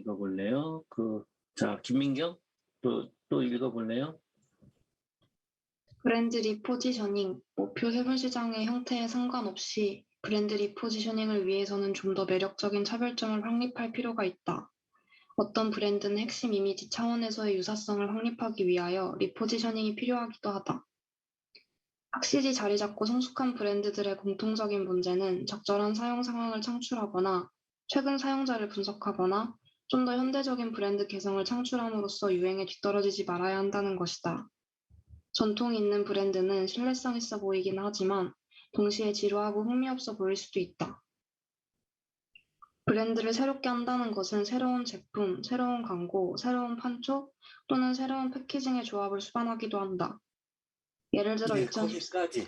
읽어볼래요? 자, 김민경 또 읽어볼래요? 브랜드 리포지셔닝, 목표 세분시장의 형태에 상관없이 브랜드 리포지셔닝을 위해서는 좀 더 매력적인 차별점을 확립할 필요가 있다. 어떤 브랜드는 핵심 이미지 차원에서의 유사성을 확립하기 위하여 리포지셔닝이 필요하기도 하다. 확실히 자리 잡고 성숙한 브랜드들의 공통적인 문제는 적절한 사용 상황을 창출하거나 최근 사용자를 분석하거나 좀 더 현대적인 브랜드 개성을 창출함으로써 유행에 뒤떨어지지 말아야 한다는 것이다. 전통이 있는 브랜드는 신뢰성 있어 보이긴 하지만 동시에 지루하고 흥미없어 보일 수도 있다. 브랜드를 새롭게 한다는 것은 새로운 제품, 새로운 광고, 새로운 판촉 또는 새로운 패키징의 조합을 수반하기도 한다. 예를 들어 네, 거기까지.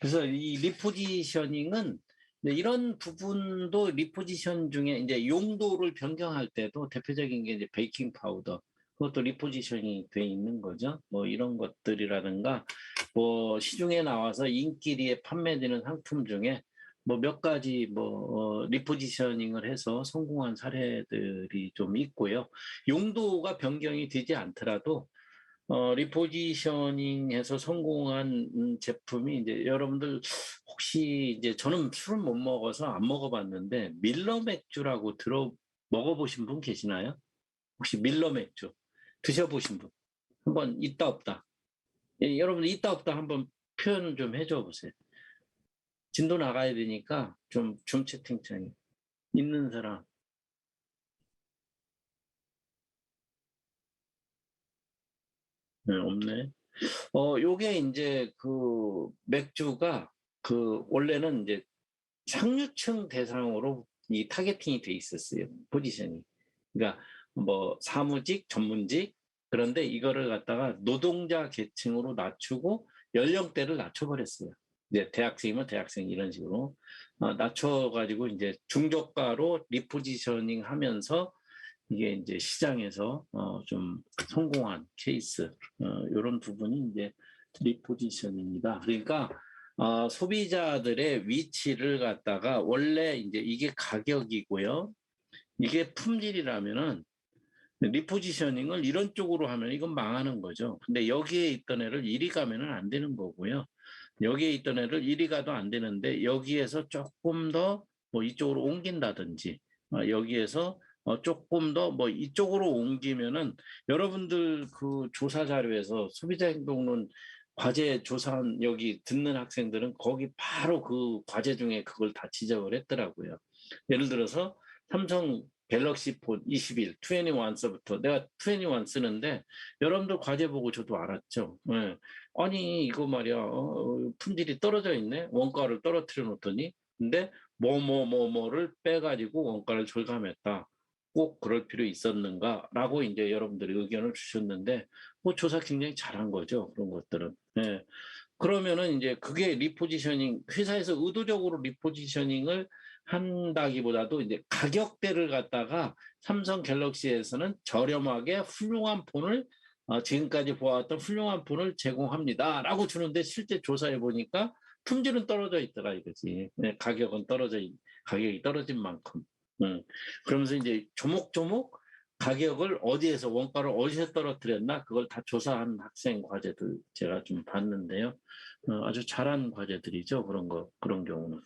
그래서 이 리포지셔닝은 이런 부분도 리포지션 중에 이제 용도를 변경할 때도 대표적인 게 이제 베이킹 파우더. 그것도 리포지션이 돼 있는 거죠. 뭐 이런 것들이라든가 뭐 시중에 나와서 인기리에 판매되는 상품 중에 뭐 몇 가지 리포지셔닝을 해서 성공한 사례들이 좀 있고요. 용도가 변경이 되지 않더라도 리포지셔닝해서 성공한 제품이 이제 여러분들 혹시 이제 저는 술을 못 먹어서 안 먹어봤는데 밀러 맥주라고 먹어보신 분 계시나요? 혹시 밀러 맥주 드셔보신 분? 한번 있다 없다. 예, 여러분 있다 없다 한번 표현 좀 해줘 보세요. 진도 나가야 되니까 좀 채팅창에 있는 사람. 네, 없네. 요게 이제 그 맥주가 원래는 이제 상류층 대상으로 이 타겟팅이 돼 있었어요. 포지션이. 그러니까 뭐 사무직, 전문직. 그런데 이거를 갖다가 노동자 계층으로 낮추고 연령대를 낮춰버렸어요. 이제 대학생이면 대학생 이런 식으로 낮춰가지고 이제 중저가로 리포지셔닝 하면서 이게 이제 시장에서 좀 성공한 케이스 이런 부분이 이제 리포지션입니다. 그러니까 소비자들의 위치를 갖다가 원래 이제 이게 가격이고요. 이게 품질이라면은 리포지셔닝을 이런 쪽으로 하면 이건 망하는 거죠. 근데 여기에 있던 애를 이리 가면은 안 되는 거고요. 여기에 있던 애를 이리 가도 안 되는데 여기에서 조금 더 뭐 이쪽으로 옮긴다든지 여기에서 조금 더 뭐 이쪽으로 옮기면은 여러분들 그 조사 자료에서 소비자 행동론 과제 조사한 여기 듣는 학생들은 거기 바로 그 과제 중에 그걸 다 지적을 했더라고요. 예를 들어서 삼성 갤럭시 폰 21, 21 서부터 내가 21 쓰는데 여러분들 과제 보고 저도 알았죠. 네. 아니 이거 말이야 품질이 떨어져 있네. 원가를 떨어뜨려 놓더니 근데 뭐를 빼가지고 원가를 절감했다. 꼭 그럴 필요 있었는가라고 이제 여러분들이 의견을 주셨는데 뭐 조사 굉장히 잘한 거죠. 그런 것들은. 네. 그러면은 이제 그게 리포지셔닝 회사에서 의도적으로 리포지셔닝을 한다기보다도 이제 가격대를 갖다가 삼성 갤럭시에서는 저렴하게 훌륭한 폰을 지금까지 보아왔던 훌륭한 폰을 제공합니다라고 주는데 실제 조사해 보니까 품질은 떨어져 있더라 이거지. 네, 가격이 떨어진 만큼. 그러면서 이제 조목조목 가격을 어디에서 원가를 어디서 떨어뜨렸나 그걸 다 조사한 학생 과제들 제가 좀 봤는데요. 아주 잘한 과제들이죠. 그런 경우는.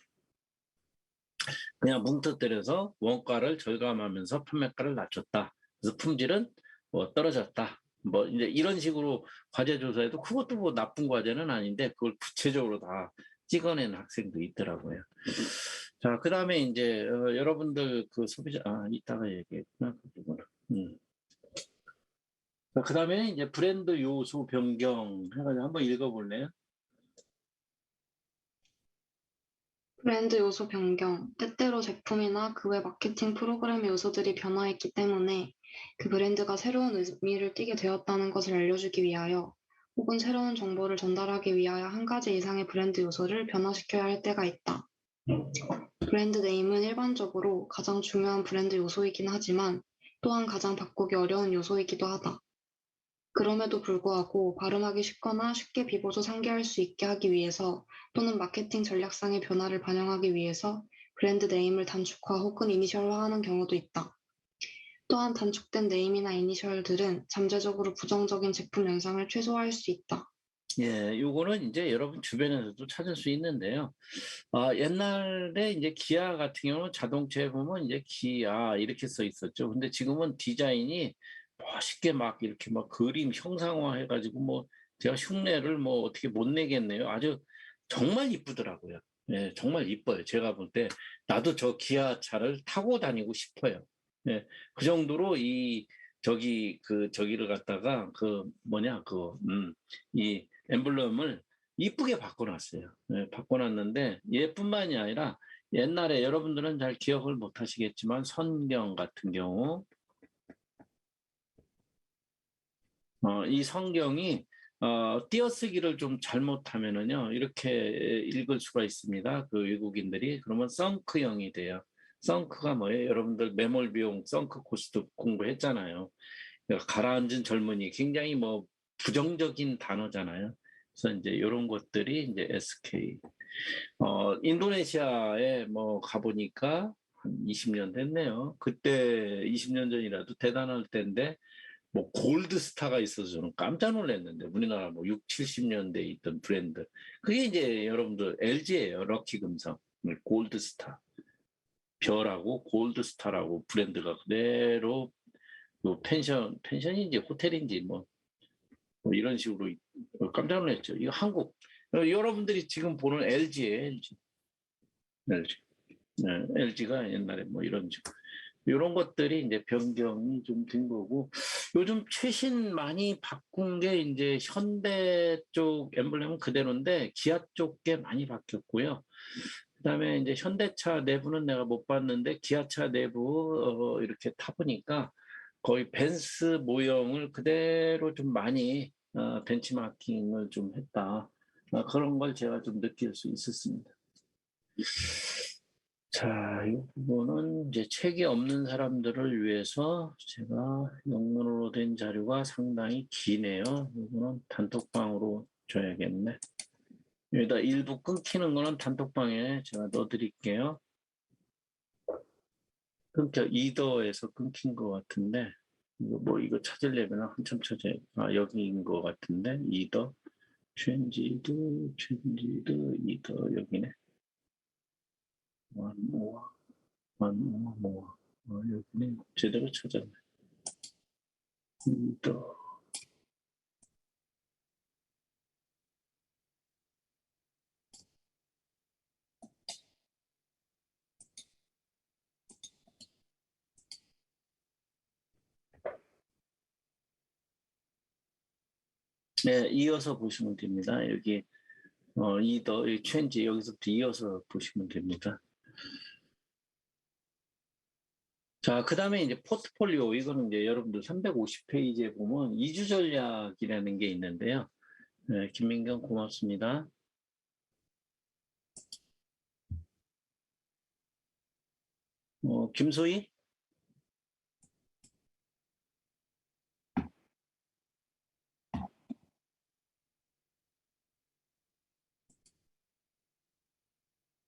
그냥 뭉터뜨려서 원가를 절감하면서 판매가를 낮췄다. 그래서 품질은 뭐 떨어졌다. 뭐 이제 이런 식으로 과제 조사에도 그것도 뭐 나쁜 과제는 아닌데 그걸 구체적으로 다 찍어낸 학생도 있더라고요. 자, 그 다음에 이제 여러분들 그 소비자 이따가 얘기했구나 그 부분은. 그 다음에 이제 브랜드 요소 변경 해가지고 한번 읽어볼래요? 브랜드 요소 변경, 때때로 제품이나 그 외 마케팅 프로그램의 요소들이 변화했기 때문에 그 브랜드가 새로운 의미를 띠게 되었다는 것을 알려주기 위하여 혹은 새로운 정보를 전달하기 위하여 한 가지 이상의 브랜드 요소를 변화시켜야 할 때가 있다. 브랜드 네임은 일반적으로 가장 중요한 브랜드 요소이긴 하지만 또한 가장 바꾸기 어려운 요소이기도 하다. 그럼에도 불구하고 발음하기 쉽거나 쉽게 비고도 상기할 수 있게 하기 위해서 또는 마케팅 전략상의 변화를 반영하기 위해서 브랜드 네임을 단축화 혹은 이니셜화하는 경우도 있다. 또한 단축된 네임이나 이니셜들은 잠재적으로 부정적인 제품 연상을 최소화할 수 있다. 예, 요거는 이제 여러분 주변에서도 찾을 수 있는데요. 옛날에 이제 기아 같은 경우는 자동차에 보면 이제 기아 이렇게 써 있었죠. 근데 지금은 디자인이 멋있게 막 이렇게 막 그림 형상화 해가지고 뭐 제가 흉내를 뭐 어떻게 못 내겠네요. 아주 정말 이쁘더라고요. 예, 정말 이뻐요. 제가 볼 때 나도 저 기아 차를 타고 다니고 싶어요. 예, 그 정도로 저기를 갖다가 이 엠블럼을 이쁘게 바꿔놨어요. 예, 바꿔놨는데 얘뿐만이 아니라 옛날에 여러분들은 잘 기억을 못 하시겠지만 성경 같은 경우 이 성경이 띄어쓰기를 좀 잘못하면은요 이렇게 읽을 수가 있습니다. 그 외국인들이 그러면 썬크형이 돼요. 썬크가 뭐예요? 여러분들 매몰 비용 썬크 코스트 공부했잖아요. 그러니까 가라앉은 젊은이 굉장히 뭐 부정적인 단어잖아요. 그래서 이제 이런 것들이 이제 SK. 인도네시아에 뭐 가보니까 한 20년 됐네요. 그때 20년 전이라도 대단할 때인데 뭐 골드스타가 있어서 저는 깜짝 놀랐는데 우리나라 뭐 6, 70년대에 있던 브랜드. 그게 이제 여러분들 LG예요. 럭키금성. 골드스타. 별하고 골드스타라고 브랜드가 그대로 그 펜션인지 호텔인지 뭐 이런 식으로 깜짝 놀랐죠. 이거 한국. 여러분들이 지금 보는 LG예요, LG. LG. 네, LG가 옛날에 뭐 이런 것들이 이제 변경이 좀 된 거고, 요즘 최신 많이 바꾼 게 이제 현대 쪽 엠블렘은 그대로인데, 기아 쪽 게 많이 바뀌었고요. 그다음에 이제 현대차 내부는 내가 못 봤는데, 기아차 내부, 이렇게 타보니까 거의 벤츠 모형을 그대로 좀 많이, 벤치마킹을 좀 했다. 그런 걸 제가 좀 느낄 수 있었습니다. 자, 이 부분은 이제 책이 없는 사람들을 위해서 제가 영문으로 된 자료가 상당히 기네요. 이거는 단톡방으로 줘야겠네. 여기다 일부 끊기는 거는 단톡방에 제가 넣어드릴게요. 이더에서 끊긴 것 같은데, 이거 찾으려면 한참 찾아야, 여기인 것 같은데, 이더, 트렌지드, 이더, 여기네. 뭐, 여기는 제대로 찾았네. 또, 네, 이어서 보시면 됩니다. 여기, 이 체인지 여기서부터 이어서 보시면 됩니다. 자, 그 다음에 이제 포트폴리오, 이거는 이제 여러분들 350페이지에 보면 이주 전략이라는 게 있는데요. 네, 김민경 고맙습니다. 김소희?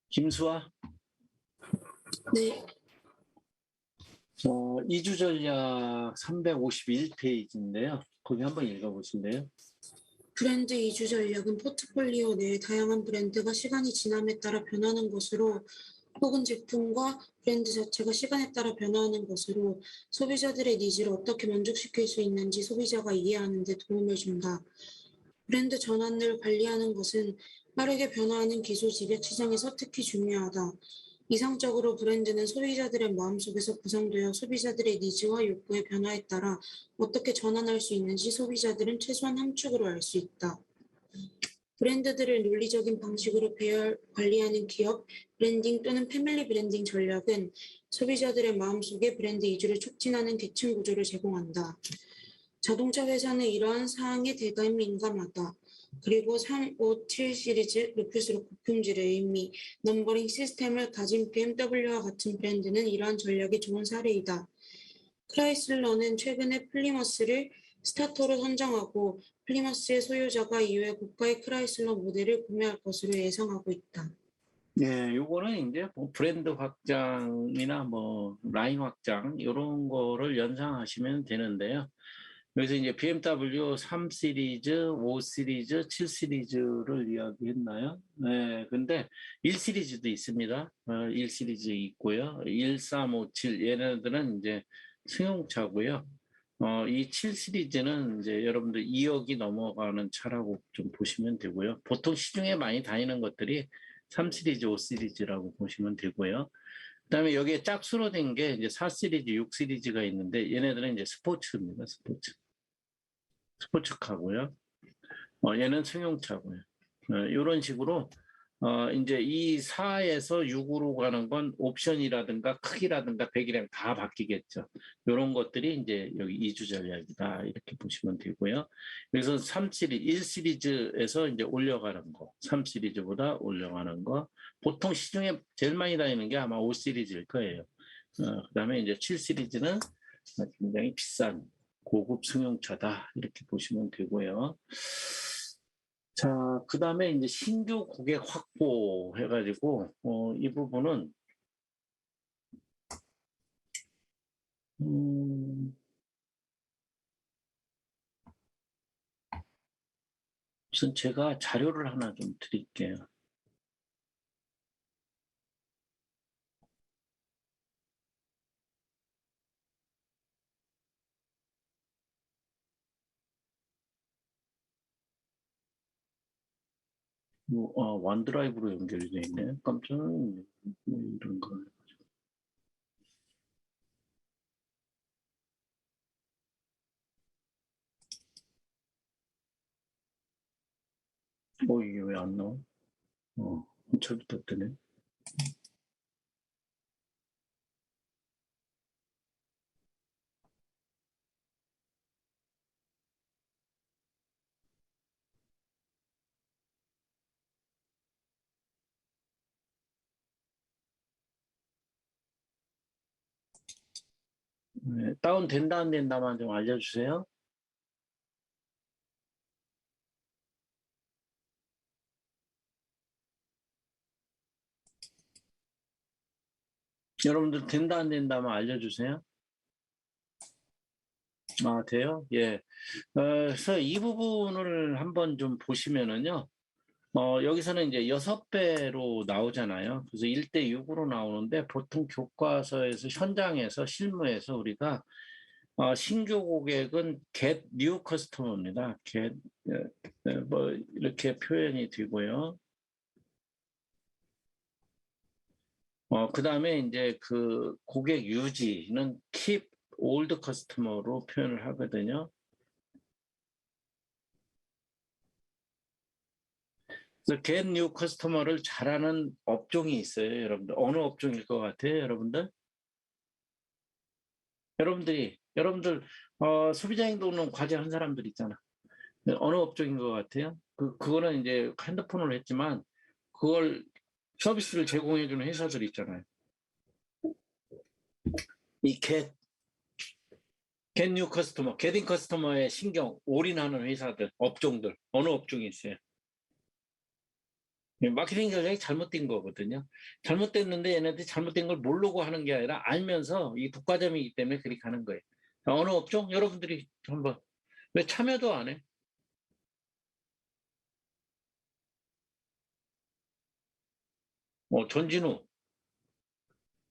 김수아? 네. 이주 전략 351페이지인데요. 거기 한번 읽어보실래요? 브랜드 이주 전략은 포트폴리오 내의 다양한 브랜드가 시간이 지남에 따라 변하는 것으로 혹은 제품과 브랜드 자체가 시간에 따라 변화하는 것으로 소비자들의 니즈를 어떻게 만족시킬 수 있는지 소비자가 이해하는 데 도움을 준다. 브랜드 전환을 관리하는 것은 빠르게 변화하는 기술 지배 시장에서 특히 중요하다. 이상적으로 브랜드는 소비자들의 마음속에서 구성되어 소비자들의 니즈와 욕구의 변화에 따라 어떻게 전환할 수 있는지 소비자들은 최소한 함축으로 알 수 있다. 브랜드들을 논리적인 방식으로 배열, 관리하는 기업, 브랜딩 또는 패밀리 브랜딩 전략은 소비자들의 마음속에 브랜드 이주를 촉진하는 계층 구조를 제공한다. 자동차 회사는 이러한 사항에 대단히 민감하다. 그리고 3, 5, 7 시리즈, 높일수록 고품질의 의미, 넘버링 시스템을 가진 BMW와 같은 브랜드는 이러한 전략의 좋은 사례이다. 크라이슬러는 최근에 플리머스를 스타터로 선정하고 플리머스의 소유자가 이후에 고가의 크라이슬러 모델을 구매할 것으로 예상하고 있다. 네, 요거는 이제 뭐 브랜드 확장이나 뭐 라인 확장 이런 거를 연상하시면 되는데요. 그래서 이제 BMW 3 시리즈, 5 시리즈, 7 시리즈를 이야기했나요? 네, 근데 1 시리즈도 있습니다. 1 시리즈 있고요. 1357 얘네들은 이제 승용차고요. 이 7 시리즈는 이제 여러분들 2억이 넘어가는 차라고 좀 보시면 되고요. 보통 시중에 많이 다니는 것들이 3 시리즈, 5 시리즈라고 보시면 되고요. 그다음에 여기에 짝수로 된 게 이제 4 시리즈, 6 시리즈가 있는데 얘네들은 이제 스포츠입니다. 스포츠카고요. 얘는 승용차고요. 이런 식으로 이제 이 4에서 6으로 가는 건 옵션이라든가 크기라든가 배기량 다 바뀌겠죠. 이런 것들이 이제 여기 이주 전략이다 이렇게 보시면 되고요. 그래서 3 시리즈, 1 시리즈에서 이제 올려가는 거, 3 시리즈보다 올려가는 거. 보통 시중에 제일 많이 다니는 게 아마 5 시리즈일 거예요. 그다음에 이제 7 시리즈는 굉장히 비싼 고급 승용차다 이렇게 보시면 되고요. 자, 그 다음에 이제 신규 고객 확보 해가지고, 이 부분은, 음, 우선 제가 자료를 하나 좀 드릴게요. 원드라이브로 연결되어 있네. 깜짝 놀랐네. 이런 거. 이게 왜 안 나와? 한철부터 뜨네. 네, 다운 된다, 안 된다만 좀 알려주세요. 여러분들 된다, 안 된다만 알려주세요. 아, 돼요? 예. 그래서 이 부분을 한번 좀 보시면은요. 여기서는 이제 6배로 나오잖아요. 그래서 1대 6으로 나오는데 보통 교과서에서 현장에서 실무에서 우리가 신규 고객은 get new customer입니다. get 뭐 이렇게 표현이 되고요. 그다음에 이제 그 고객 유지는 keep old customer로 표현을 하거든요. 그래서 get new customer를 잘하는 업종이 있어요, 여러분들. 어느 업종일 것 같아요, 여러분들? 여러분들 소비자 행동론 과제 한 사람들 있잖아. 어느 업종인 것 같아요? 그거는 이제 핸드폰으로 했지만 그걸 서비스를 제공해주는 회사들 있잖아요. 이 get new customer, getting customer의 신경 올인하는 회사들, 업종들 어느 업종이 있어요? 마케팅 전략이 잘못된 거거든요. 잘못됐는데 얘네들이 잘못된 걸 모르고 하는 게 아니라 알면서 이 독과점이기 때문에 그렇게 하는 거예요. 어느 업종? 여러분들이 한번 왜 참여도 안 해?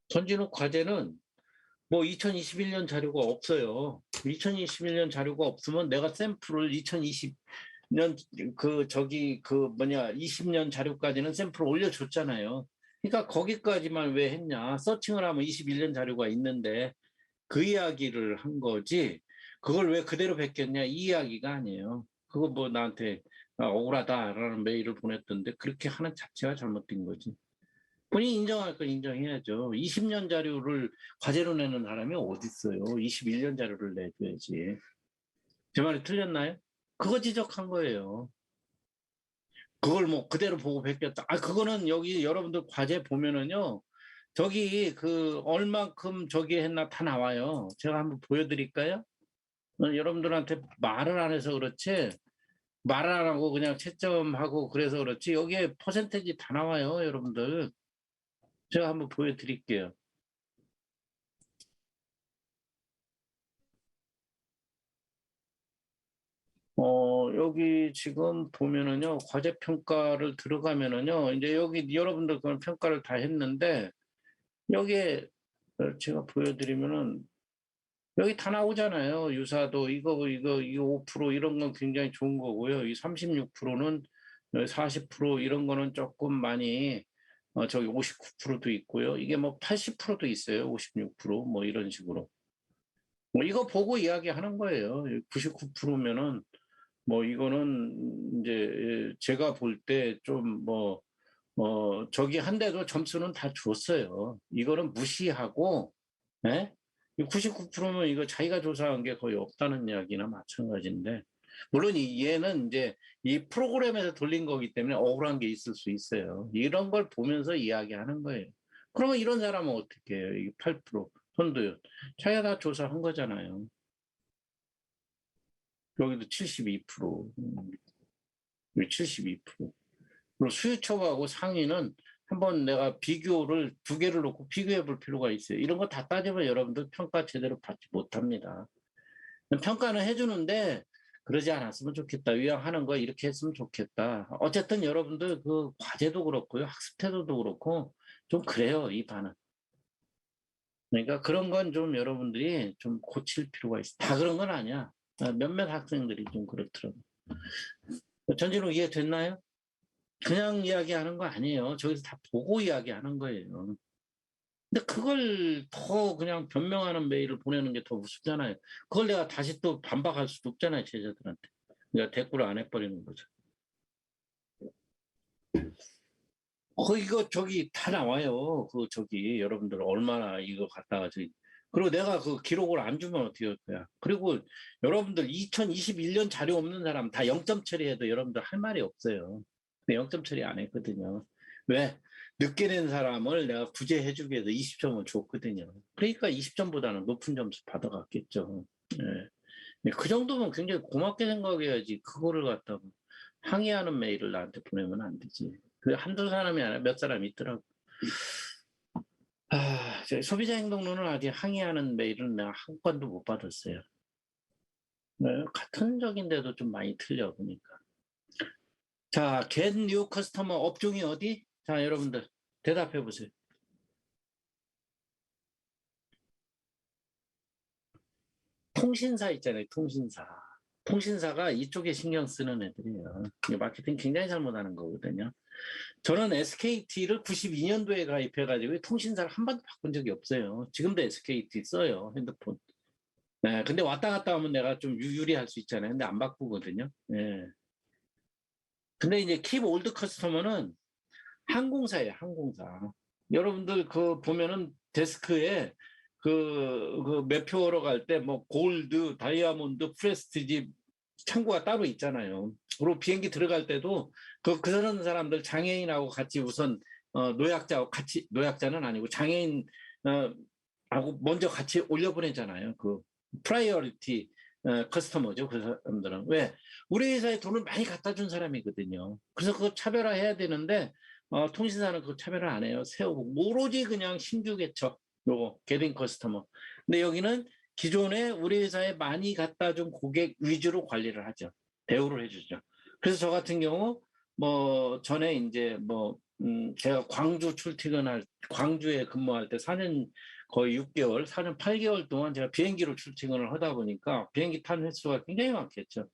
전진우 과제는 뭐 2021년 자료가 없어요. 2021년 자료가 없으면 내가 샘플을 2020년 20년 자료까지는 샘플을 올려줬잖아요. 그러니까 거기까지만 왜 했냐? 서칭을 하면 21년 자료가 있는데 그 이야기를 한 거지. 그걸 왜 그대로 베꼈냐? 이 이야기가 아니에요. 그거 뭐 나한테 억울하다라는 메일을 보냈던데 그렇게 하는 자체가 잘못된 거지. 본인이 인정할 건 인정해야죠. 20년 자료를 과제로 내는 사람이 어디 있어요. 21년 자료를 내줘야지. 제 말이 틀렸나요? 그거 지적한 거예요. 그걸 뭐 그대로 보고 베꼈다. 그거는 여기 여러분들 과제 보면은요. 저기 얼만큼 저기 했나 다 나와요. 제가 한번 보여드릴까요? 여러분들한테 말을 안 해서 그렇지 말 안 하고 그냥 채점하고 그래서 그렇지 여기에 퍼센테이지 다 나와요, 여러분들. 제가 한번 보여드릴게요. 여기 지금 보면은요, 과제 평가를 들어가면은요, 이제 여기 여러분들 그런 평가를 다 했는데, 여기에 제가 보여드리면은, 여기 다 나오잖아요. 유사도, 이거 5% 이런 건 굉장히 좋은 거고요. 이 36%는 40% 이런 거는 조금 많이, 저기 59%도 있고요. 이게 뭐 80%도 있어요. 56%뭐 이런 식으로. 뭐 이거 보고 이야기하는 거예요. 99%면은 뭐 이거는 이제 제가 볼 때 좀 뭐 저기 한 대도 점수는 다 줬어요. 이거는 무시하고, 예? 99%면 이거 자기가 조사한 게 거의 없다는 이야기나 마찬가지인데, 물론 얘는 이제 이 프로그램에서 돌린 거기 때문에 억울한 게 있을 수 있어요. 이런 걸 보면서 이야기하는 거예요. 그러면 이런 사람은 어떻게 해요? 이 8%, 손도요. 자기가 다 조사한 거잖아요. 여기도 72%, 72%. 그리고 수요처하고 상위는 한번 내가 비교를 두 개를 놓고 비교해 볼 필요가 있어요. 이런 거 다 따지면 여러분들 평가 제대로 받지 못합니다. 평가는 해주는데 그러지 않았으면 좋겠다. 위양하는 거 이렇게 했으면 좋겠다. 어쨌든 여러분들 그 과제도 그렇고요. 학습 태도도 그렇고 좀 그래요. 이 반은. 그러니까 그런 건 좀 여러분들이 좀 고칠 필요가 있어. 다 그런 건 아니야. 몇몇 학생들이 좀 그렇더라고. 전진우 이해됐나요? 그냥 이야기하는 거 아니에요. 저기서 다 보고 이야기하는 거예요. 근데 그걸 더 그냥 변명하는 메일을 보내는 게 더 우습잖아요. 그걸 내가 다시 또 반박할 수도 없잖아요, 제자들한테. 그러니까 대꾸를 안 해버리는 거죠. 이거 저기 다 나와요. 그 저기 여러분들 얼마나 이거 갖다가 저기. 그리고 내가 그 기록을 안 주면 어떻게 할 거야. 그리고 여러분들 2021년 자료 없는 사람 다 0점 처리해도 여러분들 할 말이 없어요. 근데 0점 처리 안 했거든요. 왜? 늦게 낸 사람을 내가 구제해주기 위해서 20점을 줬거든요. 그러니까 20점보다는 높은 점수 받아갔겠죠. 그 정도면 굉장히 고맙게 생각해야지. 그거를 갖다가 항의하는 메일을 나한테 보내면 안 되지. 그 한두 사람이 아니라 몇 사람이 있더라고. 소비자 행동론을 아직 항의하는 메일은 내가 한 건도 못 받았어요. 네, 같은 적인데도 좀 많이 틀려 보니까. 자, get new customer 업종이 어디? 자, 여러분들 대답해 보세요. 통신사 있잖아요, 통신사. 통신사가 이쪽에 신경 쓰는 애들이에요. 마케팅 굉장히 잘못하는 거거든요. 저는 SKT를 92년도에 가입해가지고 통신사를 한 번도 바꾼 적이 없어요. 지금도 SKT 써요, 핸드폰. 네, 근데 왔다 갔다 하면 내가 좀 유리할 수 있잖아요. 근데 안 바꾸거든요. 네. 근데 이제 킵 올드 커스터머는 항공사예요, 항공사. 여러분들 그 보면은 데스크에 그 매표하러 갈 때 뭐 골드, 다이아몬드, 프레스티지 창구가 따로 있잖아요. 그리고 비행기 들어갈 때도 그런 사람들 장애인하고 같이 우선 노약자하고 같이 노약자는 아니고 장애인 하고 먼저 같이 올려보내잖아요. 그 프라이어리티 커스터머죠. 그 사람들은 왜 우리 회사에 돈을 많이 갖다 준 사람이거든요. 그래서 그거 차별화해야 되는데 통신사는 그거 차별화 안 해요. 세우고 오로지 그냥 신규 개척 요거 게딩 커스터머. 근데 여기는 기존에 우리 회사에 많이 갖다 준 고객 위주로 관리를 하죠. 대우를 해주죠. 그래서 저 같은 경우 뭐 전에 이제 뭐 제가 광주에 근무할 때 4년 거의 6개월, 4년 8개월 동안 제가 비행기로 출퇴근을 하다 보니까 비행기 탄 횟수가 굉장히 많겠죠.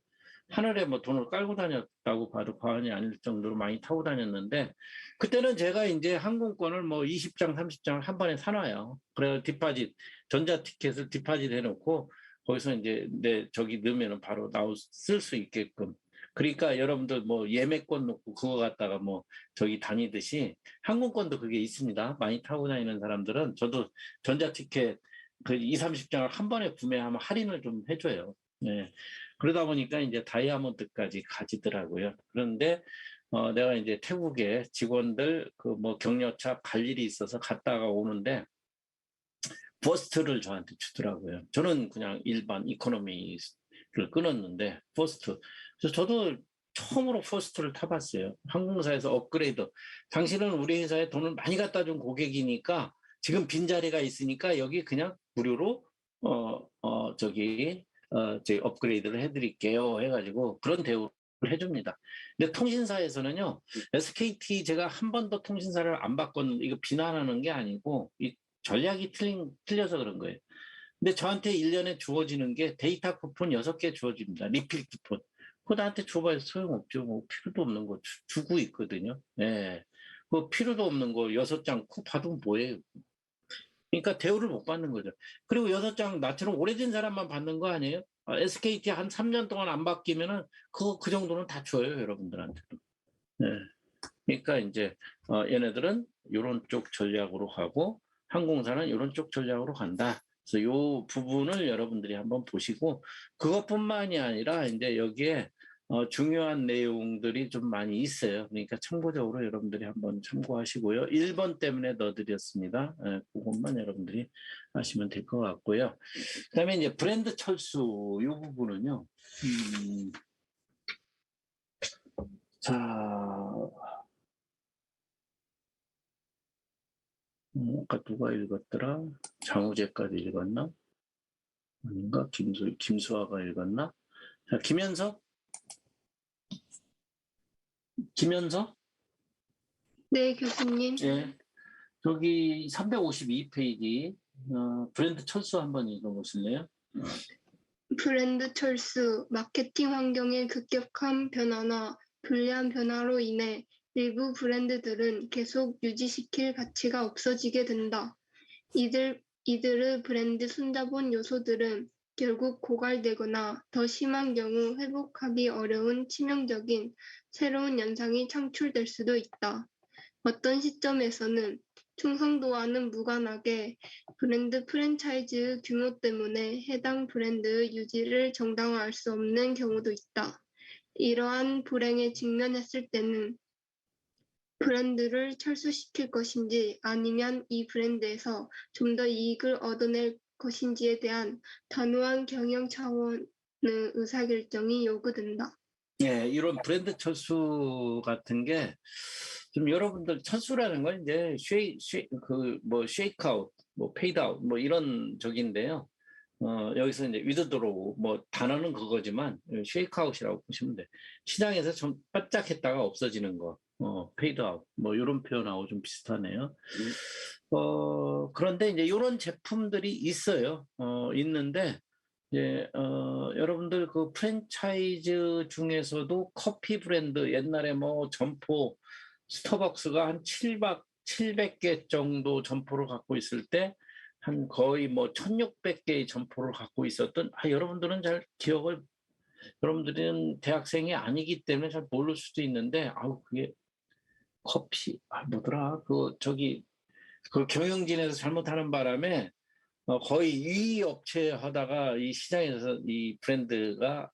하늘에 뭐 돈을 깔고 다녔다고 봐도 과언이 아닐 정도로 많이 타고 다녔는데 그때는 제가 이제 항공권을 뭐 20장, 30장을 한 번에 사놔요. 그래서 디파짓, 전자티켓을 디파짓 해놓고 거기서 이제 내 저기 넣으면 바로 쓸 수 있게끔. 그러니까 여러분들 뭐 예매권 놓고 그거 갖다가 뭐 저기 다니듯이 항공권도 그게 있습니다. 많이 타고 다니는 사람들은 저도 전자티켓 그 2, 30장을 한 번에 구매하면 할인을 좀 해줘요. 네. 그러다 보니까 이제 다이아몬드까지 가지더라고요. 그런데 내가 이제 태국에 직원들 그 뭐 격려차 갈 일이 있어서 갔다가 오는데 버스트를 저한테 주더라고요. 저는 그냥 일반 이코노미를 끊었는데 버스트. 그래서 저도 처음으로 포스트를 타봤어요. 항공사에서 업그레이드. 당신은 우리 회사에 돈을 많이 갖다 준 고객이니까 지금 빈자리가 있으니까 여기 그냥 무료로 저희 업그레이드를 해드릴게요 해가지고 그런 대우를 해줍니다. 근데 통신사에서는요, SKT 제가 한 번도 통신사를 안 바꿨는, 이거 비난하는 게 아니고 이 전략이 틀려서 그런 거예요. 근데 저한테 1년에 주어지는 게 데이터 쿠폰 6개 주어집니다. 리필 쿠폰. 그거 나한테 줘봐야 소용없죠. 뭐 필요도 없는 거 주고 있거든요. 예. 그 필요도 없는 거 6장 쿠 받으면 뭐예요? 그러니까 대우를 못 받는 거죠. 그리고 6장 나처럼 오래된 사람만 받는 거 아니에요? SKT 한 3년 동안 안 바뀌면은 그 정도는 다 줘요, 여러분들한테도. 네. 그러니까 이제 얘네들은 이런 쪽 전략으로 가고 항공사는 이런 쪽 전략으로 간다. 그래서 이 부분을 여러분들이 한번 보시고 그것뿐만이 아니라 이제 여기에 중요한 내용들이 좀 많이 있어요. 그러니까 참고적으로 여러분들이 한번 참고하시고요. 1번 때문에 넣어드렸습니다. 그것만 여러분들이 하시면 될 것 같고요. 그다음에 이제 브랜드 철수 이 부분은요. 자, 아까 누가 읽었더라? 장우재까지 읽었나? 아닌가? 김수아가 읽었나? 자, 김현석? 네, 교수님. 예. 저기 352페이지 브랜드 철수 한번 읽어보실래요? 브랜드 철수, 마케팅 환경의 급격한 변화나 불리한 변화로 인해 일부 브랜드들은 계속 유지시킬 가치가 없어지게 된다. 이들의 브랜드 손자본 요소들은 결국 고갈되거나 더 심한 경우 회복하기 어려운 치명적인 새로운 현상이 창출될 수도 있다. 어떤 시점에서는 충성도와는 무관하게 브랜드 프랜차이즈 규모 때문에 해당 브랜드의 유지를 정당화할 수 없는 경우도 있다. 이러한 불행에 직면했을 때는 브랜드를 철수시킬 것인지 아니면 이 브랜드에서 좀 더 이익을 얻어낼 것인지에 대한 단호한 경영 차원의 의사결정이 요구된다. 예, 이런 브랜드 철수 같은 게 좀 여러분들 철수라는 건 이제 쉐이크아웃, 뭐 페이드아웃, 뭐 이런 적인데요. 여기서 이제 위드드로우, 뭐 단어는 그거지만 쉐이크아웃이라고 보시면 돼. 시장에서 좀 바짝했다가 없어지는 거, 페이드아웃, 뭐 이런 표현하고 좀 비슷하네요. 그런데 이제 이런 제품들이 있어요. 있는데. 예, 여러분들 그 프랜차이즈 중에서도 커피 브랜드 옛날에 뭐 점포 스타벅스가 한 700개 정도 점포를 갖고 있을 때 한 거의 뭐 1600개의 점포를 갖고 있었던 여러분들은 잘 기억을 여러분들은 대학생이 아니기 때문에 잘 모를 수도 있는데 그게 커피 뭐더라 그 경영진에서 잘못하는 바람에 거의 2위 업체 하다가 이 시장에서 이 브랜드가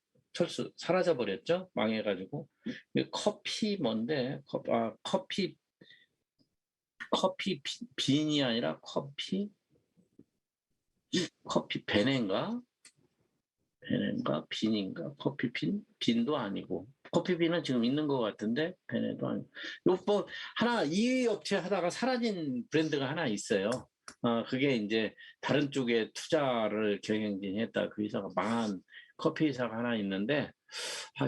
사라져 버렸죠. 망해가지고. 커피 뭔데? 커피 빈이 아니라 커피 베네인가? 빈인가? 커피 빈도 아니고. 커피 빈은 지금 있는 것 같은데 베네도 아니고. 요뭐 하나 2위 업체 하다가 사라진 브랜드가 하나 있어요. 그게 이제 다른 쪽에 투자를 경영진이 했다. 그 회사가 망한 커피 회사가 하나 있는데,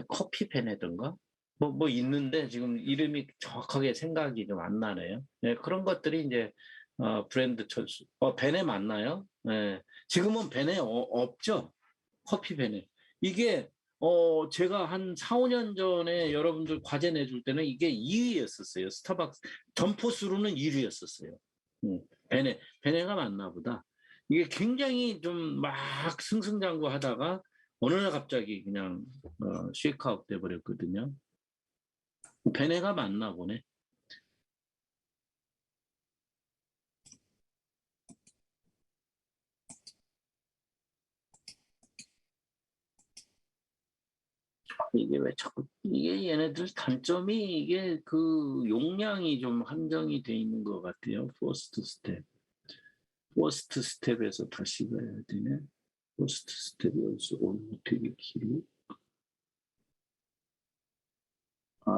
커피 베네던가? 뭐 있는데 지금 이름이 정확하게 생각이 좀 안 나네요. 네, 그런 것들이 이제, 브랜드 철수. 베네 맞나요? 네. 지금은 베네 없죠? 커피 베네. 이게, 제가 한 4, 5년 전에 여러분들 과제 내줄 때는 이게 2위였었어요. 스타벅스. 점포 수로는 1위였었어요. 베네가 맞나 보다. 이게 굉장히 좀 막 승승장구하다가 어느 날 갑자기 그냥 쉐이크아웃 돼버렸거든요. 베네가 맞나 보네. 이게 왜 자꾸 이게 얘네들 단점이 이게 그 용량이 좀 한정이 돼 있는 것 같아요. 포스트 스텝에서 다시 가야 되네. 포스트 스텝이 어디서 되게 길어.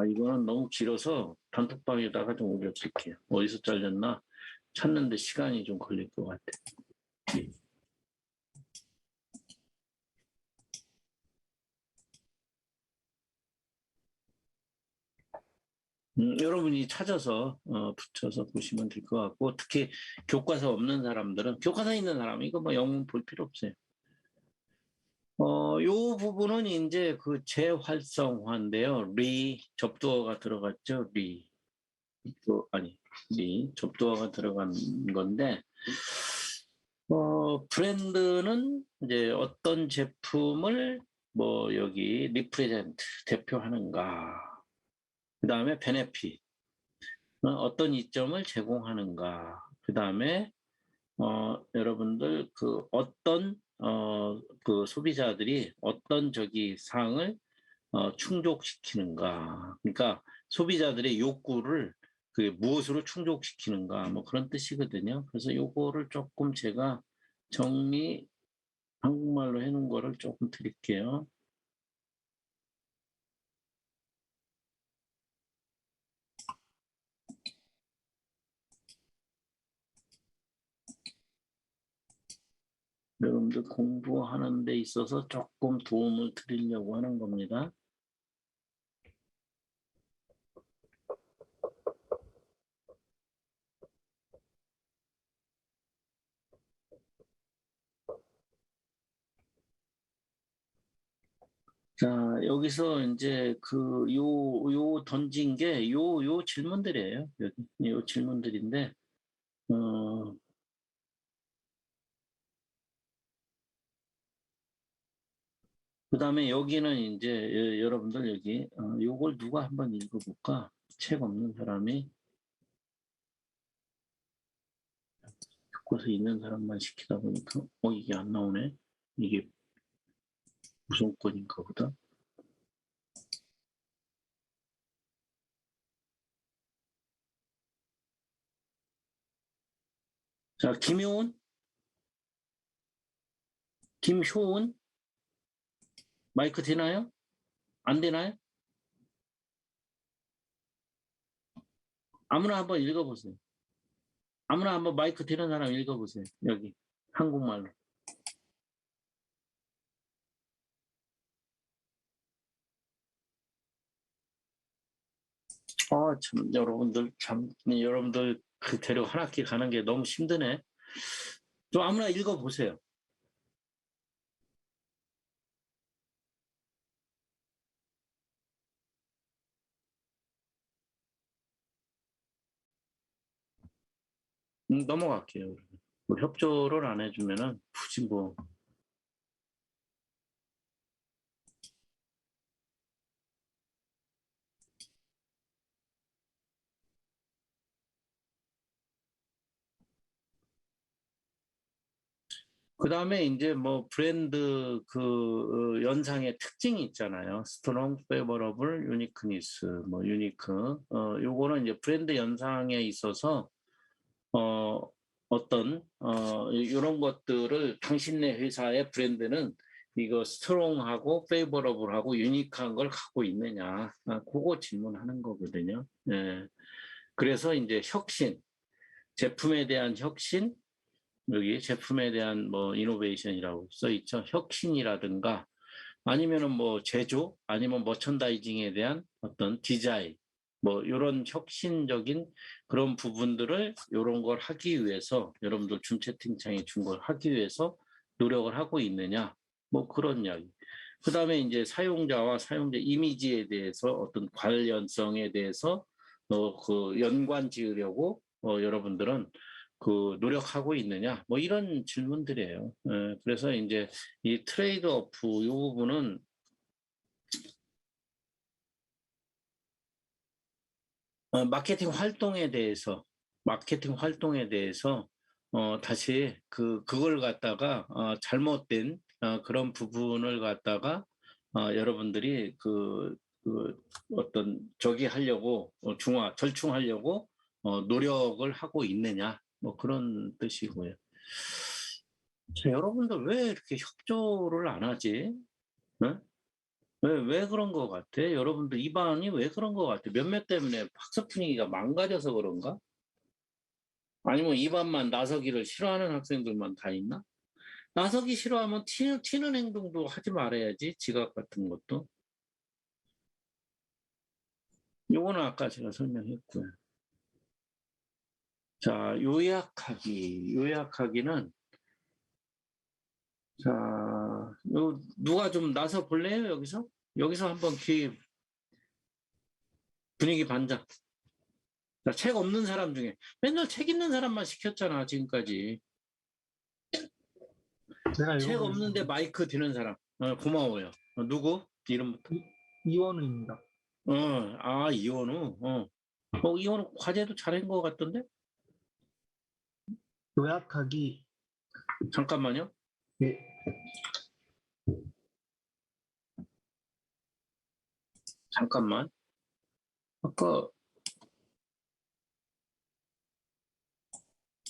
이거는 너무 길어서 단톡방에다가 좀 올려드릴게요. 어디서 잘렸나 찾는데 시간이 좀 걸릴 것 같아. 여러분이 찾아서 붙여서 보시면 될 것 같고, 특히 교과서 없는 사람들은, 교과서 있는 사람은 이거 뭐 영문 볼 필요 없어요. 요 부분은 이제 그 재활성화인데요. 접두어가 들어갔죠. 접두어가 들어간 건데, 브랜드는 이제 어떤 제품을 뭐 여기 리프레젠트 대표하는가, 그 다음에 베네핏 어떤 이점을 제공하는가, 그 다음에 여러분들 그 어떤 그 소비자들이 어떤 저기 사항을 충족시키는가, 그러니까 소비자들의 욕구를 그 무엇으로 충족시키는가 뭐 그런 뜻이거든요. 그래서 요거를 조금 제가 정리 한국말로 해놓은 거를 조금 드릴게요. 여러분들 공부하는 데 있어서 조금 도움을 드리려고 하는 겁니다. 자, 여기서 이제 요 던진 게 요 질문들이에요. 요 질문들인데, 그 다음에 여기는 이제 여러분들 여기, 요걸 누가 한번 읽어볼까? 책 없는 사람이. 교과서 있는 사람만 시키다 보니까, 이게 안 나오네? 이게 무슨 건인가 보다. 자, 김효은? 마이크 되나요? 안 되나요? 아무나 한번 읽어보세요. 아무나 한번 마이크 되는 사람 읽어보세요. 여기, 한국말로. 여러분들 그 데리고 한 학기 가는 게 너무 힘드네. 좀 아무나 읽어보세요. 넘어갈게요. 뭐 협조를 안 해주면은 굳이 뭐. 그 다음에 이제 뭐 브랜드 그 연상의 특징이 있잖아요. 스트롱, 페이버러블, 유니크니스, 뭐 유니크. 요거는 이제 브랜드 연상에 있어서 어떤 이런 것들을 당신네 회사의 브랜드는 이거 스트롱하고 페이버러블하고 유니크한 걸 갖고 있느냐, 그거 질문하는 거거든요. 예. 그래서 이제 혁신, 제품에 대한 혁신, 여기 제품에 대한 뭐 이노베이션이라고 써 있죠. 혁신이라든가 아니면은 뭐 제조, 아니면 머천다이징에 대한 어떤 디자인, 뭐 이런 혁신적인 그런 부분들을 이런 걸 하기 위해서 여러분들 줌 채팅창에 준 걸 하기 위해서 노력을 하고 있느냐, 뭐 그런 이야기. 그 다음에 이제 사용자와 사용자 이미지에 대해서 어떤 관련성에 대해서 그 연관 지으려고 여러분들은 그 노력하고 있느냐, 뭐 이런 질문들이에요. 그래서 이제 이 트레이드 오프 이 부분은 마케팅 활동에 대해서 다시 그걸 갖다가 잘못된 그런 부분을 갖다가 여러분들이 그 어떤 저기 하려고 절충하려고 노력을 하고 있느냐, 뭐 그런 뜻이고요. 자, 여러분들 왜 이렇게 협조를 안 하지? 네? 왜 그런 것 같아? 여러분들 이 반이 왜 그런 것 같아? 몇몇 때문에 학습 분위기가 망가져서 그런가? 아니면 이 반만 나서기를 싫어하는 학생들만 다 있나? 나서기 싫어하면 튀는 행동도 하지 말아야지. 지각 같은 것도. 요거는 아까 제가 설명했고요. 자, 요약하기는 자, 누가 좀 나서 볼래요? 여기서 한번 분위기 반장. 자, 책 없는 사람 중에 맨날 책 있는 사람만 시켰잖아, 지금까지. 제가 책 없는데 읽어보겠습니다. 마이크 드는 사람. 고마워요. 누구? 이름부터. 이원우입니다. 이원우. 이원우 과제도 잘한 것 같던데? 요약하기. 잠깐만요. 예, 잠깐만. 아까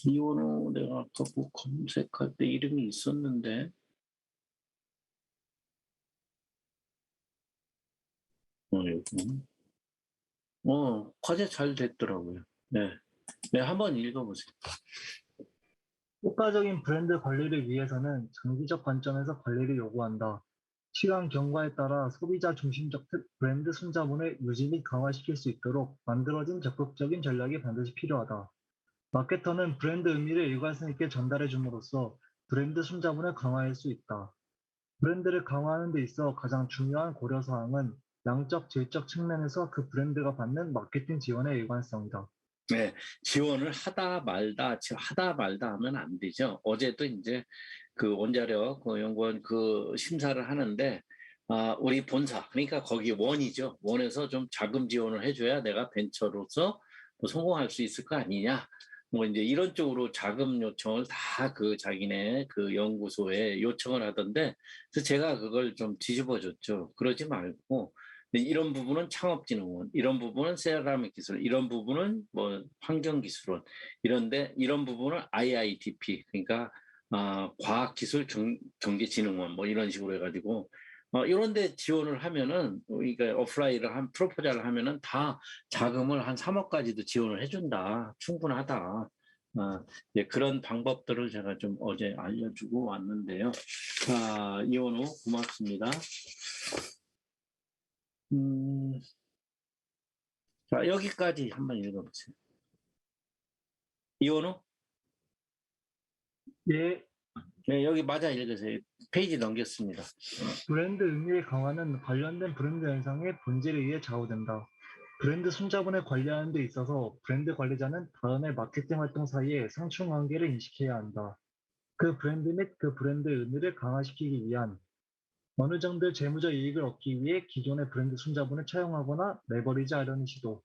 이원우 내가 아까 뭐 검색할 때 이름이 있었는데. 여기. 과제 잘 됐더라고요. 네. 네, 한번 읽어보세요. 효과적인 브랜드 관리를 위해서는 장기적 관점에서 관리를 요구한다. 시간 경과에 따라 소비자 중심적 브랜드 순자본을 유지 및 강화시킬 수 있도록 만들어진 적극적인 전략이 반드시 필요하다. 마케터는 브랜드 의미를 일관성 있게 전달해 줌으로써 브랜드 순자본을 강화할 수 있다. 브랜드를 강화하는 데 있어 가장 중요한 고려사항은 양적, 질적 측면에서 그 브랜드가 받는 마케팅 지원의 일관성이다. 네, 지원을 하다 말다 하면 안 되죠. 어제도 이제 그 원자력 그 연구원 그 심사를 하는데, 우리 본사, 그러니까 거기 원이죠. 원에서 좀 자금 지원을 해줘야 내가 벤처로서 뭐 성공할 수 있을 거 아니냐. 뭐 이제 이런 쪽으로 자금 요청을 다 그 자기네 그 연구소에 요청을 하던데, 그래서 제가 그걸 좀 뒤집어줬죠. 그러지 말고, 이런 부분은 창업진흥원, 이런 부분은 세라믹 기술, 이런 부분은 뭐 환경기술원, 이런 부분은 IITP, 그러니까 과학기술경제진흥원 뭐 이런 식으로 해가지고 이런 데 지원을 하면은, 그러니까 어플라이를 프로포자를 하면은 다 자금을 한 3억까지도 지원을 해준다. 충분하다. 그런 방법들을 제가 좀 어제 알려주고 왔는데요. 자, 이원우 고맙습니다. 자, 여기까지 한번 읽어보세요. 이원우? 예, 네, 여기 맞아 읽으세요. 페이지 넘겼습니다. 브랜드 의미의 강화는 관련된 브랜드 현상의 본질에 의해 좌우된다. 브랜드 순자본을 관리하는 데 있어서 브랜드 관리자는 다음의 마케팅 활동 사이에 상충 관계를 인식해야 한다. 그 브랜드 및 그 브랜드의 의미를 강화시키기 위한 어느 정도의 재무적 이익을 얻기 위해 기존의 브랜드 순자본을 차용하거나 레버리지하려는 시도.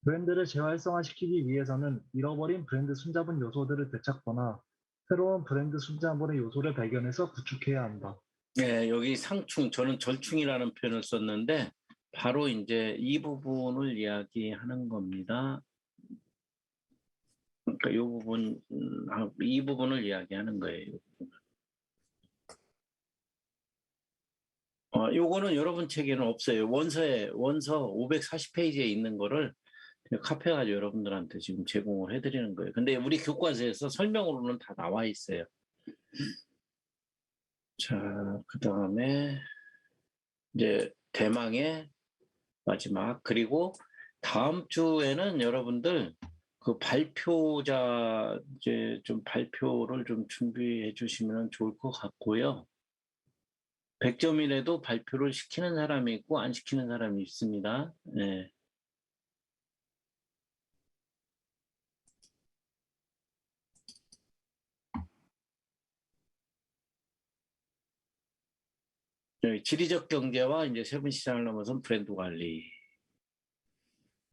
브랜드를 재활성화시키기 위해서는 잃어버린 브랜드 순자본 요소들을 되찾거나 새로운 브랜드 순자본의 요소를 발견해서 구축해야 한다. 네, 여기 상충, 저는 절충이라는 표현을 썼는데 바로 이제 이 부분을 이야기하는 겁니다. 그러니까 이 부분을 이야기하는 거예요. 요거는 여러분 책에는 없어요. 원서 540페이지에 있는 거를 카페 가지고 여러분들한테 지금 제공을 해드리는 거예요. 근데 우리 교과서에서 설명으로는 다 나와 있어요. 자, 그 다음에 이제 대망의 마지막, 그리고 다음 주에는 여러분들 그 발표자 이제 좀 발표를 좀 준비해 주시면 좋을 것 같고요. 100점이라도 발표를 시키는 사람이 있고 안 시키는 사람이 있습니다. 네. 지리적 경제와 이제 세분 시장을 넘어선 브랜드 관리.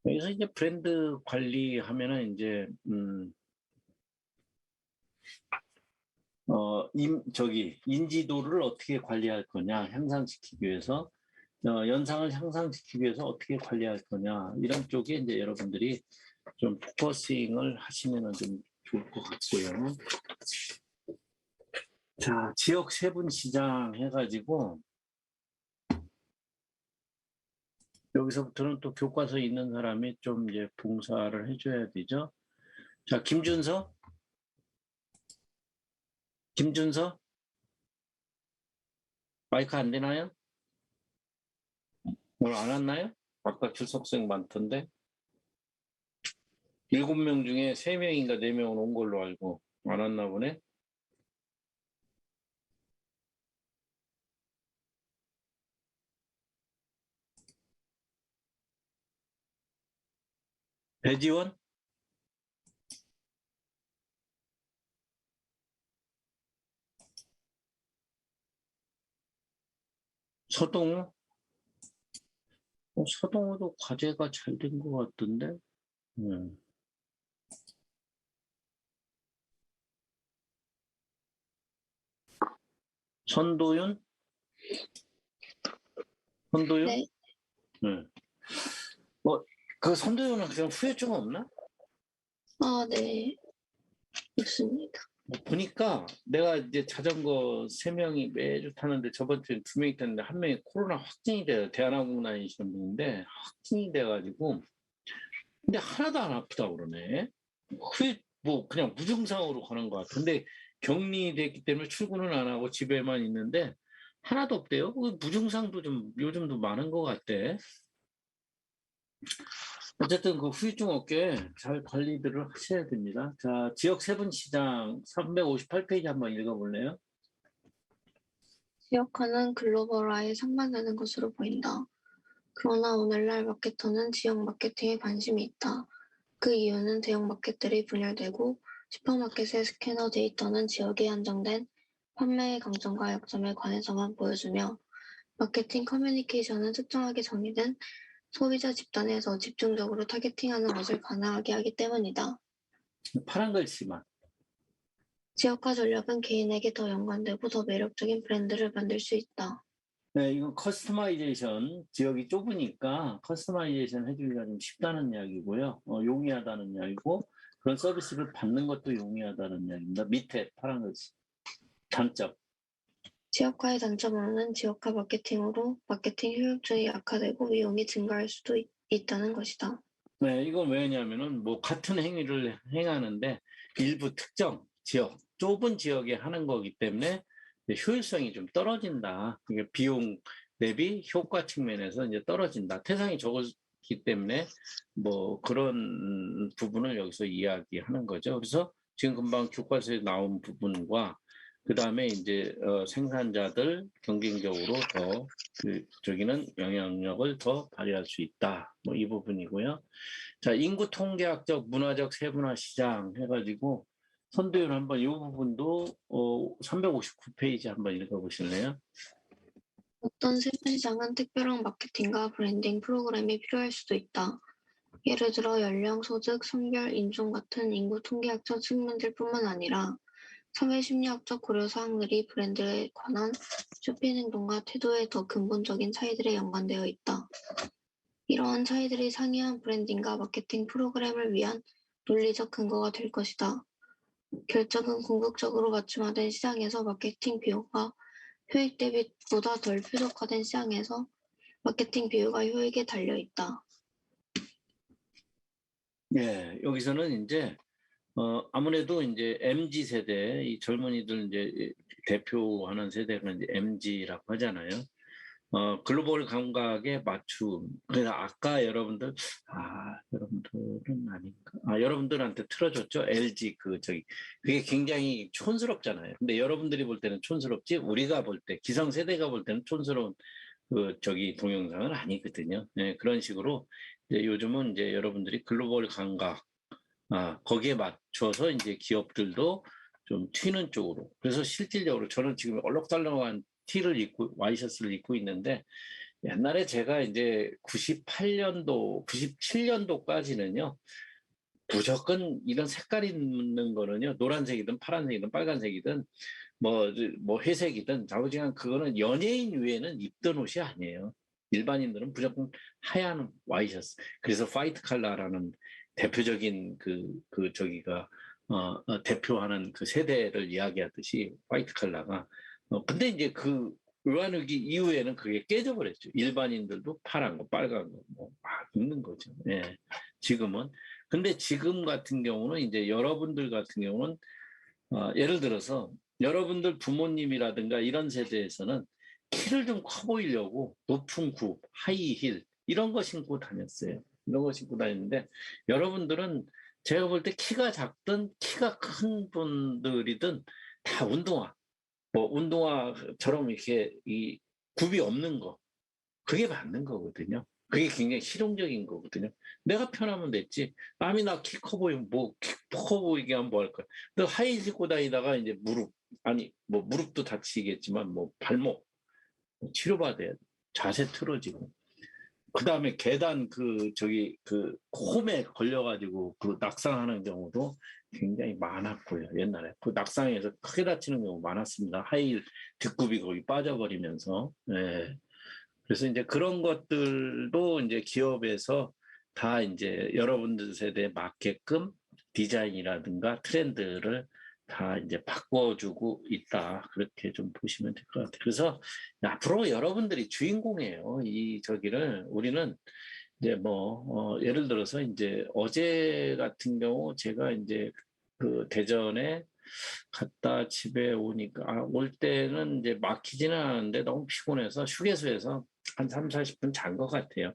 여기서 이제 브랜드 관리하면은 이제 인지도를 어떻게 관리할 거냐, 향상시키기 위해서, 연상을 향상시키기 위해서 어떻게 관리할 거냐, 이런 쪽에 이제 여러분들이 좀 포커싱을 하시면 좀 좋을 것 같고요. 자, 지역 세분 시장 해가지고, 여기서부터는 또 교과서 있는 사람이 좀 이제 봉사를 해줘야 되죠. 자, 김준서? 김준서? 마이크 안 되나요? 오늘 안 왔나요? 아까 출석생 많던데. 7명 중에 3명인가 4명은 온 걸로 알고 안 왔나 보네. 배지원? 서동우? 서동우도 과제가 잘 된 것 같던데. 선도윤? 선도윤? 네. 네. 그 선도윤 학생 후유증 없나? 네. 있습니다. 보니까 내가 이제 자전거 3명이 매주 타는데 저번 주에 2명이 탔는데 1명이 코로나 확진이 돼요. 대한항공 다니시는 분인데 확진이 돼가지고 근데 하나도 안 아프다고 그러네. 뭐 그냥 무증상으로 가는 것 같은데 격리됐기 때문에 출근은 안 하고 집에만 있는데 하나도 없대요. 무증상도 좀 요즘도 많은 것 같대. 어쨌든 그 후유증 없게 잘 관리들을 하셔야 됩니다. 자, 지역 세분시장 358페이지 한번 읽어볼래요? 지역화는 글로벌화에 상반되는 것으로 보인다. 그러나 오늘날 마케터는 지역 마케팅에 관심이 있다. 그 이유는 대형 마켓들이 분열되고 슈퍼마켓의 스캐너 데이터는 지역에 한정된 판매의 강점과 약점에 관해서만 보여주며 마케팅 커뮤니케이션은 특정하게 정의된 소비자 집단에서 집중적으로 타겟팅하는 것을 가능하게 하기 때문이다. 파란 글씨만. 지역화 전략은 개인에게 더 연관되고 더 매력적인 브랜드를 만들 수 있다. 네, 이건 커스터마이제이션, 지역이 좁으니까 커스터마이제이션 해주기가 좀 쉽다는 이야기고요. 용이하다는 이야기고 그런 서비스를 받는 것도 용이하다는 이야기입니다. 밑에 파란 글씨. 단점. 지역화의 단점으로는 지역화 마케팅으로 마케팅 효율성이 약화되고 비용이 증가할 수도 있다는 것이다. 네, 이건 왜냐면은 뭐 같은 행위를 행하는데 일부 특정 지역, 좁은 지역에 하는 거기 때문에 효율성이 좀 떨어진다. 이게 비용 대비 효과 측면에서 이제 떨어진다. 태상이 적기 때문에 뭐 그런 부분을 여기서 이야기하는 거죠. 그래서 지금 금방 교과서에 나온 부분과 그 다음에 이제 생산자들 경쟁적으로 더 저기는 영향력을 더 발휘할 수 있다. 뭐 이 부분이고요. 자, 인구 통계학적 문화적 세분화 시장 해가지고 선도율 한번 이 부분도 359페이지 한번 읽어보실래요? 어떤 세분시장은 특별한 마케팅과 브랜딩 프로그램이 필요할 수도 있다. 예를 들어 연령, 소득, 성별, 인종 같은 인구 통계학적 측면들뿐만 아니라 사회심리학적 고려 사항들이 브랜드에 관한 쇼핑 행동과 태도의 더 근본적인 차이들에 연관되어 있다. 이러한 차이들이 상이한 브랜딩과 마케팅 프로그램을 위한 논리적 근거가 될 것이다. 결정은 궁극적으로 맞춤화된 시장에서 마케팅 비용과 효익 대비보다 덜 뾰족화된 시장에서 마케팅 비용과 효익에 달려 있다. 예, 여기서는 이제 아무래도 이제 MZ 세대, 이 젊은이들 이제 대표하는 세대가 이제 MZ라고 하잖아요. 글로벌 감각에 맞춤. 그래서 아까 여러분들은 아닌가? 여러분들한테 틀어줬죠? LG 그게 굉장히 촌스럽잖아요. 근데 여러분들이 볼 때는 촌스럽지, 우리가 볼 때, 기성세대가 볼 때는 촌스러운 동영상은 아니거든요. 네, 그런 식으로 이제 요즘은 이제 여러분들이 글로벌 감각, 거기에 맞춰서 이제 기업들도 좀 튀는 쪽으로. 그래서 실질적으로 저는 지금 얼럭덜럭한 와이셔츠를 입고 있는데 옛날에 제가 이제 98년도, 97년도까지는요, 무조건 이런 색깔 있는 거는요, 노란색이든 파란색이든 빨간색이든 뭐 회색이든 자우지간 그거는 연예인 외에는 입던 옷이 아니에요. 일반인들은 무조건 하얀 와이셔츠. 그래서 화이트 칼라라는 대표적인 저기가 대표하는 그 세대를 이야기하듯이 화이트 칼라가 근데 이제 의완후기 이후에는 그게 깨져버렸죠. 일반인들도 파란 거, 빨간 거, 뭐, 막 입는 거죠. 예. 지금은. 근데 지금 같은 경우는 이제 여러분들 같은 경우는, 예를 들어서 여러분들 부모님이라든가 이런 세대에서는 키를 좀 커 보이려고 높은 굽, 하이힐, 이런 거 신고 다녔어요. 이런 거 신고 다녔는데, 여러분들은 제가 볼 때 키가 작든 키가 큰 분들이든 다 운동화, 뭐 운동화처럼 이렇게 이 굽이 없는 거, 그게 맞는 거거든요. 그게 굉장히 실용적인 거거든요. 내가 편하면 됐지. 남이 나 키 커 보이면 뭐 키 커 보이게 하면 뭐 할 거야. 너 하이 신고 다니다가 이제 무릎, 아니 뭐 무릎도 다치겠지만 뭐 발목 치료받아야 돼. 자세 틀어지고. 그다음에 계단 그 홈에 걸려가지고 그 낙상하는 경우도 굉장히 많았고요. 옛날에 그 낙상에서 크게 다치는 경우 많았습니다. 하이힐 뒷굽이 거의 빠져버리면서. 예. 그래서 이제 그런 것들도 이제 기업에서 다 이제 여러분들 세대에 맞게끔 디자인이라든가 트렌드를 다 이제 바꿔주고 있다. 그렇게 좀 보시면 될 것 같아요. 그래서 앞으로 여러분들이 주인공이에요. 이 저기를 우리는 이제 뭐 예를 들어서 이제 어제 같은 경우 제가 이제 그 대전에 갔다 집에 오니까 올 때는 이제 막히지는 않았는데 너무 피곤해서 휴게소에서 한 3, 40분 잔 것 같아요.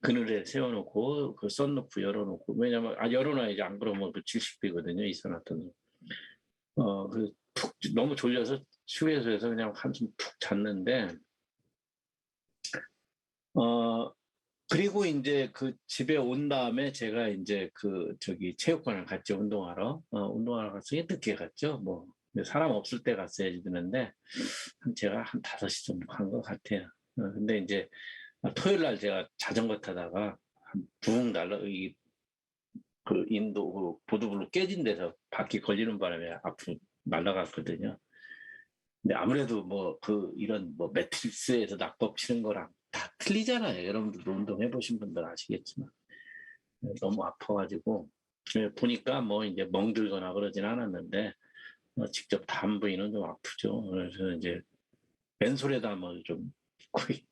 그늘에 세워놓고 그 썬루프 열어놓고 왜냐면 열어놔야지 안 그러면 그 질식비거든요. 이산화탄소. 푹 너무 졸려서 휴게소에서 그냥 한숨 푹 잤는데 어 그리고 이제 그 집에 온 다음에 제가 이제 그 저기 체육관을 갔죠. 운동하러 갔으니 늦게 갔죠. 뭐 사람 없을 때 갔어야지 되는데 제가 한 5시 정도 간 것 같아요. 근데 이제 토요일 날 제가 자전거 타다가 붕 날라 그 인도 그 보도블록 깨진 데서 바퀴 걸리는 바람에 앞으로 날아갔거든요. 근데 아무래도 뭐 그 이런 뭐 매트릭스에서 낙법 치는 거랑 다 틀리잖아요. 여러분들도 운동해 보신 분들 아시겠지만 너무 아파가지고 보니까 뭐 이제 멍들거나 그러진 않았는데 직접 단 부위는 좀 아프죠. 그래서 이제 맨솔에다 뭐좀 거의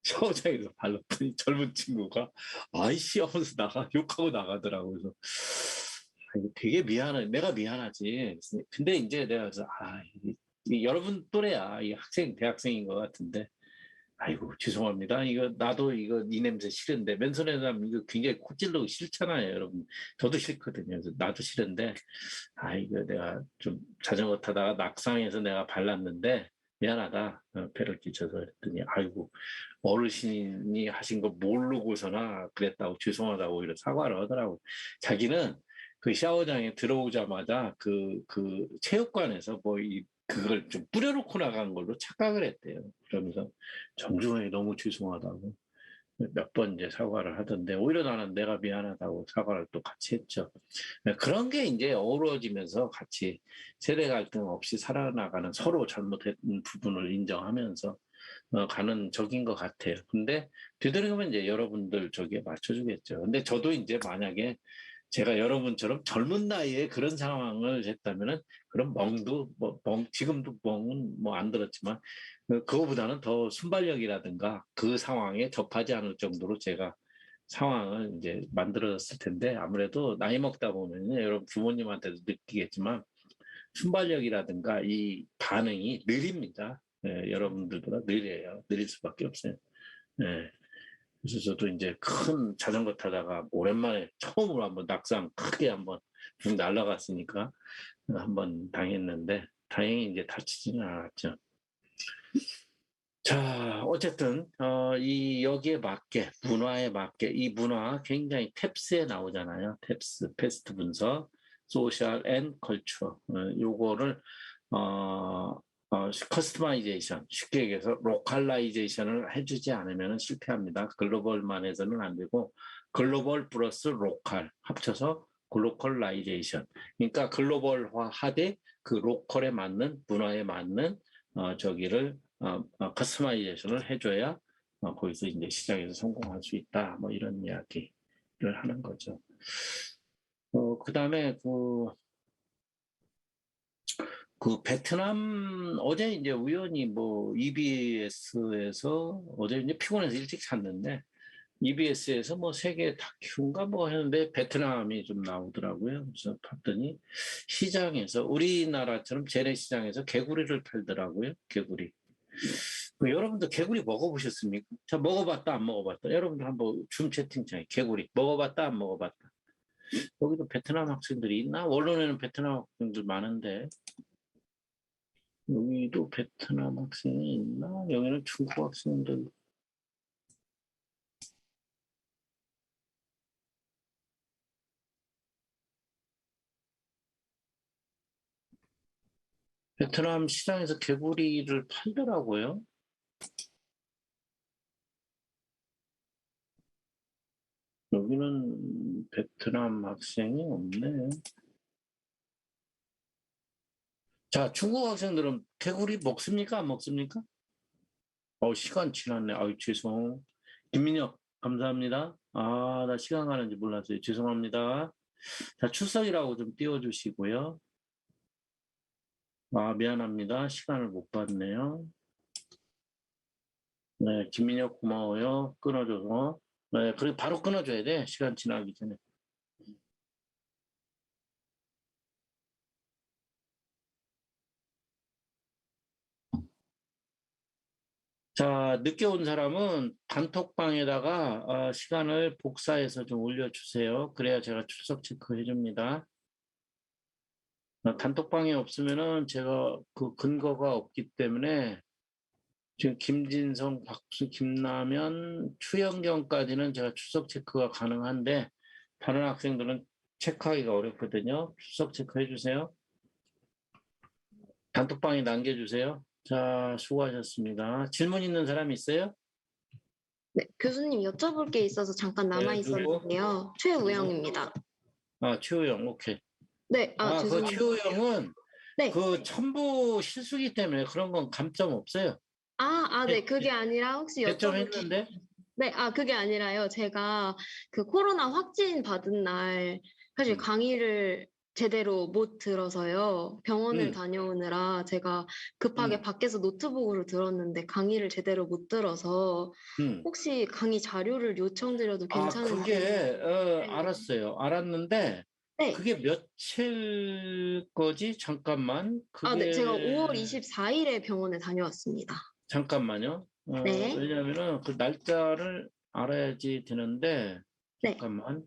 샤워장에서 발랐더니 젊은 친구가 아이씨 하면서 욕하고 나가더라고요. 그래서 이거 되게 미안해. 내가 미안하지. 근데 이제 내가 그래서 여러분 또래야. 이 대학생인 것 같은데. 아이고, 죄송합니다. 나도 이 냄새 싫은데, 맨손에 나면 이거 굉장히 코 찔러고 싫잖아요, 여러분. 저도 싫거든요. 그래서 나도 싫은데, 이거 내가 좀 자전거 타다가 낙상해서 내가 발랐는데, 미안하다. 배를 끼쳐서 했더니, 아이고, 어르신이 하신 거 모르고서나 그랬다고 죄송하다고 오히려 사과를 하더라고. 자기는 그 샤워장에 들어오자마자 그 체육관에서 그걸 좀 뿌려놓고 나간 걸로 착각을 했대요. 그러면서 정중하게 너무 죄송하다고 몇 번 이제 사과를 하던데 오히려 나는 내가 미안하다고 사과를 또 같이 했죠. 그런 게 이제 어우러지면서 같이 세대 갈등 없이 살아나가는 서로 잘못했던 부분을 인정하면서 가는 적인 것 같아요. 근데 되도록이면 이제 여러분들 저기에 맞춰주겠죠. 근데 저도 이제 만약에 제가 여러분처럼 젊은 나이에 그런 상황을 했다면은 그런 지금도 멍은 뭐 안 들었지만 그거보다는 더 순발력이라든가 그 상황에 접하지 않을 정도로 제가 상황을 이제 만들었을 텐데 아무래도 나이 먹다 보면 여러분 부모님한테도 느끼겠지만 순발력이라든가 이 반응이 느립니다. 여러분들보다 느려요. 느릴 수밖에 없어요. 예. 그래서 저도 이제 큰 자전거 타다가 오랜만에 처음으로 한번 낙상 크게 한번 날아갔으니까 한번 당했는데 다행히 이제 다치지는 않았죠. 자, 어쨌든 여기에 맞게 문화에 맞게 이 문화 굉장히 탭스에 나오잖아요. 탭스 패스트 분석, 소셜 앤 컬처. 요거를 커스터마이제이션, 쉽게 얘기해서 로컬라이제이션을 해주지 않으면 실패합니다. 글로벌만 해서는 안 되고 글로벌 플러스 로컬 합쳐서 글로컬라이제이션. 그러니까 글로벌화 하되 그 로컬에 맞는 문화에 맞는 저기를 커스터마이제이션을 해줘야 거기서 이제 시장에서 성공할 수 있다. 뭐 이런 이야기를 하는 거죠. 그다음에 그 베트남 어제 이제 우연히 뭐 EBS에서 어제 이제 피곤해서 일찍 잤는데 EBS에서 뭐 세계 다큐인가 뭐 했는데 베트남이 좀 나오더라고요. 그래서 봤더니 시장에서 우리나라처럼 재래시장에서 개구리를 팔더라고요. 개구리. 그 여러분들 개구리 먹어보셨습니까? 자, 먹어봤다 안 먹어봤다. 여러분들 한번 줌 채팅창에 개구리 먹어봤다 안 먹어봤다. 여기도 베트남 학생들이 있나? 원론에는 베트남 학생들 많은데 여기도 베트남 학생이 있나? 여기는 중국 학생들. 베트남 시장에서 개구리를 팔더라고요. 여기는 베트남 학생이 없네. 자, 중국 학생들은 개구리 먹습니까? 안 먹습니까? 시간 지났네. 아유, 죄송. 김민혁, 감사합니다. 나 시간 가는지 몰랐어요. 죄송합니다. 자, 출석이라고 좀 띄워주시고요. 미안합니다. 시간을 못 봤네요. 네, 김민혁 고마워요. 끊어줘서. 네, 그리고 바로 끊어줘야 돼. 시간 지나기 전에. 자, 늦게 온 사람은 단톡방에다가 시간을 복사해서 좀 올려주세요. 그래야 제가 출석 체크해 줍니다. 단톡방에 없으면은 제가 그 근거가 없기 때문에 지금 김진성, 박수, 김남현, 추영경까지는 제가 출석 체크가 가능한데 다른 학생들은 체크하기가 어렵거든요. 출석 체크해 주세요. 단톡방에 남겨주세요. 자, 수고하셨습니다. 질문 있는 사람 있어요? 네, 교수님 여쭤볼 게 있어서 잠깐 남아 네, 누구? 있었는데요. 최우영입니다. 최우영, 오케이. 네, 그 죄송합니다. 최우영은 네. 그 첨부 실수기 때문에 그런 건 감점 없어요. 네, 그게 아니라 혹시 여쭤볼 게 개점했는데? 네, 그게 아니라요. 제가 그 코로나 확진 받은 날 사실 강의를 제대로 못 들어서요. 병원을 다녀오느라 제가 급하게 밖에서 노트북으로 들었는데 강의를 제대로 못 들어서 혹시 강의 자료를 요청드려도 괜찮은지. 그게 알았어요. 알았는데 네. 그게 며칠 거지? 잠깐만. 네, 그게 제가 5월 24일에 병원에 다녀왔습니다. 잠깐만요. 네. 왜냐면은 그 날짜를 알아야지 되는데 네. 잠깐만.